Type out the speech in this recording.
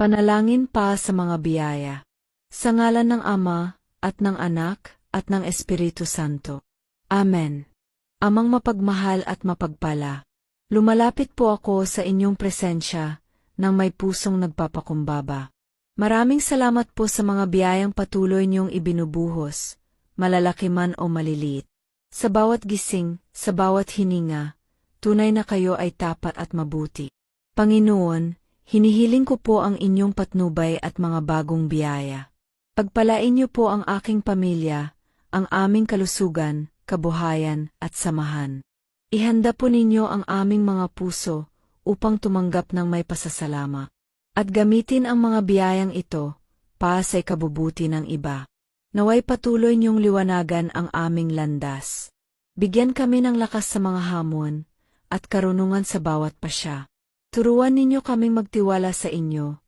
Panalangin pa sa mga biyaya. Sa ngalan ng Ama, at ng Anak, at ng Espiritu Santo. Amen. Amang mapagmahal at mapagpala, lumalapit po ako sa inyong presensya nang may pusong nagpapakumbaba. Maraming salamat po sa mga biyayang patuloy niyong ibinubuhos, malalaki man o maliliit. Sa bawat gising, sa bawat hininga, tunay na kayo ay tapat at mabuti. Panginoon, hinihiling ko po ang inyong patnubay at mga bagong biyaya. Pagpalain niyo po ang aking pamilya, ang aming kalusugan, kabuhayan at samahan. Ihanda po ninyo ang aming mga puso upang tumanggap ng may pasasalamat. At gamitin ang mga biyayang ito para sa ikabubuti ng iba. Naway patuloy niyong liwanagan ang aming landas. Bigyan kami ng lakas sa mga hamon at karunungan sa bawat pasya. Turuan ninyo kaming magtiwala sa inyo